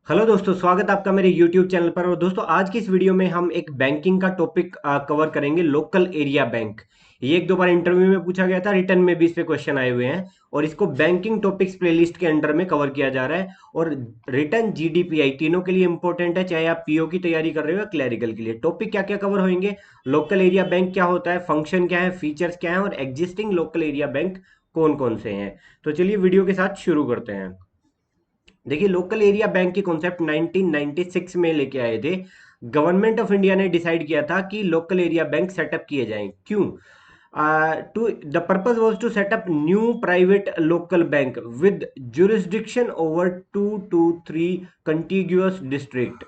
Hello दोस्तों, स्वागत है आपका मेरे YouTube चैनल पर। और दोस्तों, आज की इस वीडियो में हम एक बैंकिंग का टॉपिक कवर करेंगे, लोकल एरिया बैंक। ये एक दो बार इंटरव्यू में पूछा गया था, रिटर्न में भी इस पे क्वेश्चन आए हुए हैं और इसको बैंकिंग टॉपिक्स प्लेलिस्ट के अंडर में कवर किया जा रहा है। और रिटर्न GDPI तीनों के लिए इंपॉर्टेंट है, चाहे आप पीओ की तैयारी कर रहे हो या क्लैरिकल के लिए। टॉपिक क्या क्या कवर होंगे, लोकल एरिया बैंक क्या होता है, फंक्शन क्या है, फीचर्स क्या है और एग्जिस्टिंग लोकल एरिया बैंक कौन कौन से हैं। तो चलिए वीडियो के साथ शुरू करते हैं। देखिए, लोकल एरिया बैंक की कॉन्सेप्ट 1996 में लेके आए थे। गवर्नमेंट ऑफ इंडिया ने डिसाइड किया था कि लोकल एरिया बैंक सेटअप किए जाएं। क्यों? To the purpose was to set up new private local bank with jurisdiction over 2 to 3 contiguous district.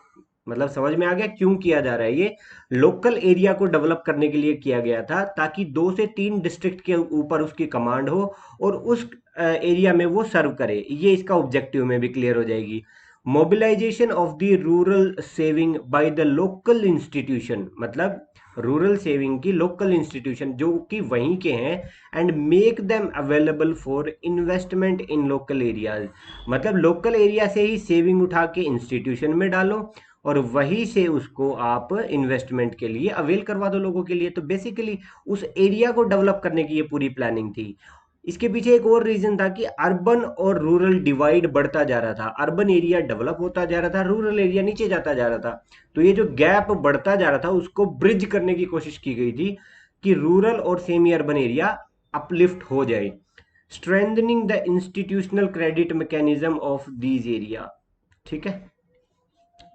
मतलब समझ में आ गया क्यों किया जा रहा है ये। लोकल एरिया को डेवलप करने के लिए किया गया था, ताकि 2 से 3 डिस्ट्रिक्ट के ऊपर उसकी कमांड हो और उस एरिया में वो सर्व करे। ये इसका ऑब्जेक्टिव में भी क्लियर हो जाएगी। Mobilization of the rural saving by the local institution, मतलब रूरल सेविंग की लोकल इंस्टीट्यूशन जो कि वहीं के हैं, and make them available for investment in local areas. मतलब लोकल एरिया से ही सेविंग उठा के इंस्टीट्यूशन में डालो और वहीं से उसको आप इन्वेस्टमेंट के लिए अवेल करवा दो लोगों के लिए। तो बेसिकली उस एरिया को डेवलप करने की ये पूरी प्लानिंग थी। इसके पीछे एक और रीजन था कि अर्बन और रूरल डिवाइड बढ़ता जा रहा था। अर्बन एरिया डेवलप होता जा रहा था, रूरल एरिया नीचे जाता जा रहा था। तो ये जो गैप बढ़ता जा रहा था उसको ब्रिज करने की कोशिश की गई थी कि रूरल और सेमी अर्बन एरिया अपलिफ्ट हो जाए। Strengthening the institutional credit mechanism of these area. ठीक है।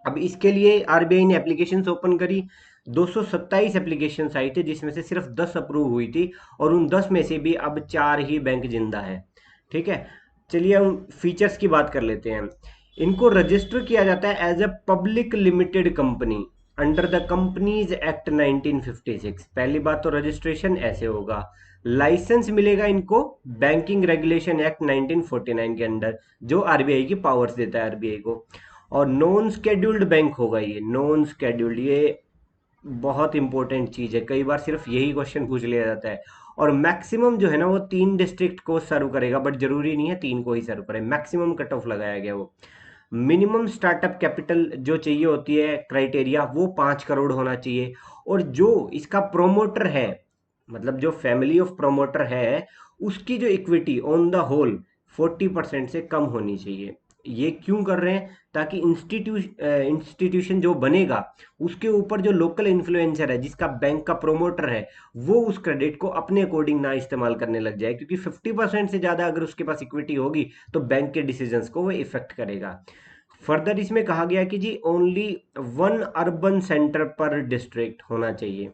अब इसके लिए आरबीआई ने एप्लीकेशंस ओपन करी। 227 एप्लीकेशन आई थी, जिसमें से सिर्फ 10 अप्रूव हुई थी और उन 10 में से भी अब 4 ही बैंक जिंदा है। ठीक है। चलिए हम फीचर्स की बात कर लेते हैं। इनको रजिस्टर किया जाता है as a public limited company under the companies act 1956। पहली बात तो रजिस्ट्रेशन ऐसे होगा। लाइसेंस मिलेगा इनको बैंकिंग रेगुलेशन एक्ट 1949 के अंडर, जो आरबीआई की पावर्स देता है आरबीआई को। और नॉन स्केड्यूल्ड बैंक होगा ये, नॉन स्केड्यूल्ड, ये बहुत इंपॉर्टेंट चीज है, कई बार सिर्फ यही क्वेश्चन पूछ लिया जाता है। और मैक्सिमम जो है ना वो 3 डिस्ट्रिक्ट को सर्व करेगा, बट जरूरी नहीं है 3 को ही सर्व करे, मैक्सिमम कट ऑफ लगाया गया वो। मिनिमम स्टार्टअप कैपिटल जो चाहिए होती है, क्राइटेरिया वो 5 करोड़ होना चाहिए। और जो इसका प्रोमोटर है, मतलब जो फैमिली ऑफ प्रोमोटर है, उसकी जो इक्विटी ऑन द होल 40% से कम होनी चाहिए। ये क्यों कर रहे हैं? ताकि इंस्टीट्यूशन जो बनेगा उसके ऊपर जो लोकल इन्फ्लुएंसर है, जिसका बैंक का प्रोमोटर है, वो उस क्रेडिट को अपने अकॉर्डिंग ना इस्तेमाल करने लग जाए, क्योंकि 50% से ज्यादा अगर उसके पास इक्विटी होगी तो बैंक के डिसीजंस को वो इफेक्ट करेगा। फर्दर इसमें कहा गया कि जी ओनली 1 अर्बन सेंटर पर डिस्ट्रिक्ट होना चाहिए।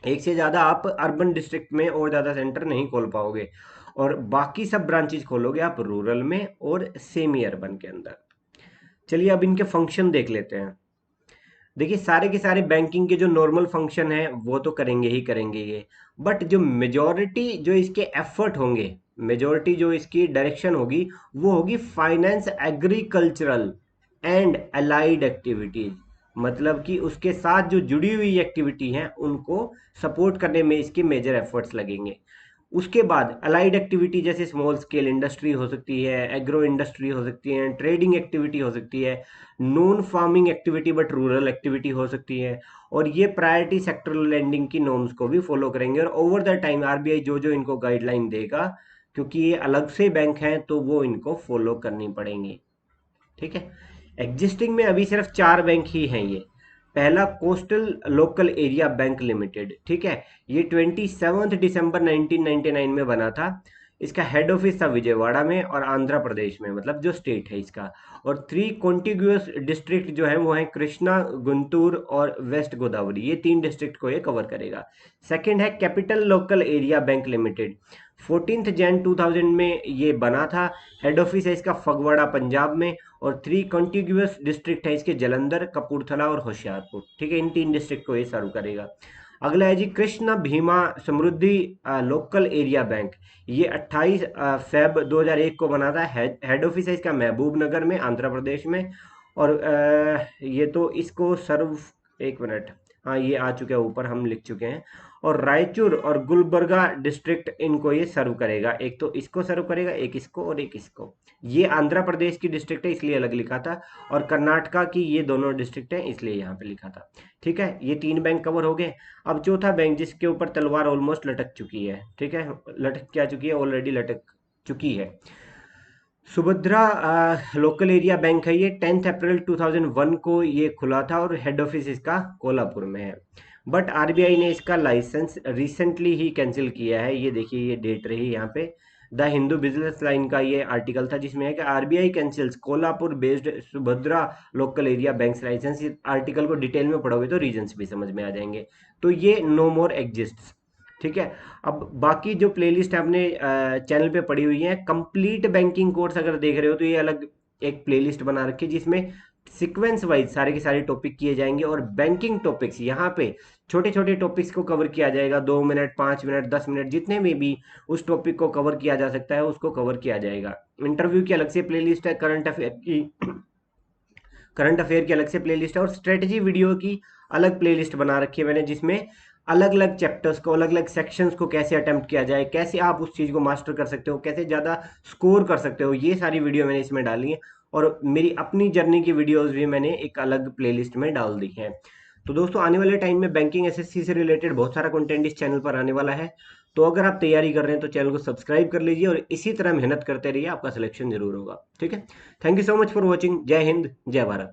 एक से ज्यादा आप अर्बन डिस्ट्रिक्ट में और ज्यादा सेंटर नहीं खोल पाओगे, और बाकी सब ब्रांचेस खोलोगे आप रूरल में और सेमी अर्बन के अंदर। चलिए अब इनके फंक्शन देख लेते हैं। देखिए, सारे के सारे बैंकिंग के जो नॉर्मल फंक्शन है वो तो करेंगे ही करेंगे ये, बट जो मेजॉरिटी जो इसके एफर्ट होंगे, मेजॉरिटी जो इसकी डायरेक्शन होगी, वो होगी finance, agricultural and allied activities. मतलब कि उसके साथ जो जुड़ी हुई एक्टिविटी हैं उनको सपोर्ट करने में इसके मेजर एफर्ट्स लगेंगे। उसके बाद अलाइड एक्टिविटी जैसे स्मॉल स्केल इंडस्ट्री हो सकती है, एग्रो इंडस्ट्री हो सकती है, ट्रेडिंग एक्टिविटी हो सकती है, non farming activity but rural activity हो सकती है। और ये प्रायोरिटी सेक्टरल लेंडिंग की नॉर्म्स को भी फॉलो करेंगे। और ओवर द टाइम आरबीआई जो जो इनको गाइडलाइन देगा, क्योंकि ये अलग से बैंक हैं, तो वो इनको फॉलो करनी पड़ेंगी। ठीक है। एग्जिस्टिंग में अभी सिर्फ 4 बैंक ही हैं ये। पहला coastal local area bank limited. ठीक है। ये 27 दिसंबर 1999 में बना था। इसका हेड ऑफिस था विजयवाड़ा में और आंध्र प्रदेश में, मतलब जो स्टेट है इसका। और 3 कॉन्टिग्यूअस डिस्ट्रिक्ट जो है वो है कृष्णा, गुंटूर और वेस्ट गोदावरी। ये 3 डिस्ट्रिक्ट को ये कवर करेगा। सेकंड है capital local area bank limited. 14 जनवरी 2000 में ये बना था। हेड ऑफिस है इसका फगवाड़ा पंजाब में। और 3 कॉन्टिग्यूअस डिस्ट्रिक्ट है इसके, जलंधर, कपूरथला और होशियारपुर। ठीक है, इन 3 डिस्ट्रिक्ट को ये सर्व करेगा। अगला है जी कृष्ण भीमा समृद्धि लोकल एरिया बैंक। ये 28 फेब 2001 को बना था। हेड ऑफिस है इसका महबूब नगर में, आंध्र प्रदेश में। और ये तो इसको सर्व, एक मिनट, हाँ ये आ चुका है ऊपर, हम लिख चुके हैं। और रायचूर और गुलबर्गा डिस्ट्रिक्ट इनको ये सर्व करेगा। एक तो इसको सर्व करेगा, एक इसको और एक इसको। ये आंध्र प्रदेश की डिस्ट्रिक्ट है इसलिए अलग लिखा था, और कर्नाटका की ये दोनों डिस्ट्रिक्ट है इसलिए यहाँ पे लिखा था। ठीक है, ये 3 बैंक कवर हो गए। अब चौथा बैंक जिसके ऊपर तलवार ऑलमोस्ट लटक चुकी है, ठीक है, लटक क्या चुकी है, ऑलरेडी लटक चुकी है। सुभद्रा लोकल एरिया बैंक है ये। 10 अप्रैल 2001 को ये खुला था और हेड ऑफिस इसका कोल्हापुर में है। बट आरबीआई ने इसका लाइसेंस रिसेंटली ही कैंसिल किया है। ये देखिए, ये डेट रही यहाँ पे। द हिंदू बिजनेस लाइन का ये आर्टिकल था जिसमें है कि RBI cancels Kolhapur based Subhadra local area bank's licence. इस आर्टिकल को डिटेल में पढ़ोगे तो रीजंस भी समझ में आ जाएंगे। तो ये नो मोर एग्जिस्ट्स। ठीक है। अब बाकी जो प्लेलिस्ट आपने चैनल पे पड़ी हुई है, कंप्लीट बैंकिंग कोर्स अगर देख रहे हो तो ये अलग एक प्लेलिस्ट बना रखी है जिसमें सीक्वेंस वाइज सारे के सारे टॉपिक किए जाएंगे, और बैंकिंग टॉपिक्स यहाँ पे छोटे छोटे टॉपिक्स को कवर किया जाएगा। 2 मिनट, 5 मिनट, 10 मिनट, जितने में भी उस टॉपिक को कवर किया जा सकता है उसको कवर किया जाएगा। इंटरव्यू की अलग से प्लेलिस्ट है, करंट अफेयर की अलग से प्लेलिस्ट है, और स्ट्रेटजी वीडियो की अलग प्लेलिस्ट बना रखी है मैंने, जिसमें अलग अलग चैप्टर्स को, अलग अलग सेक्शंस को कैसे अटेम्प्ट किया जाए, कैसे आप उस चीज़ को मास्टर कर सकते हो, कैसे ज़्यादा स्कोर कर सकते हो, ये सारी वीडियो मैंने इसमें डाली है। और मेरी अपनी जर्नी की वीडियोस भी मैंने एक अलग प्लेलिस्ट में डाल दी है। तो दोस्तों, आने वाले टाइम में बैंकिंग एसएससी से रिलेटेड बहुत सारा कंटेंट इस चैनल पर आने वाला है। तो अगर आप तैयारी कर रहे हैं तो चैनल को सब्सक्राइब कर लीजिए और इसी तरह मेहनत करते रहिए, आपका सिलेक्शन जरूर होगा। ठीक है। Thank you so much for watching. जय हिंद, जय भारत।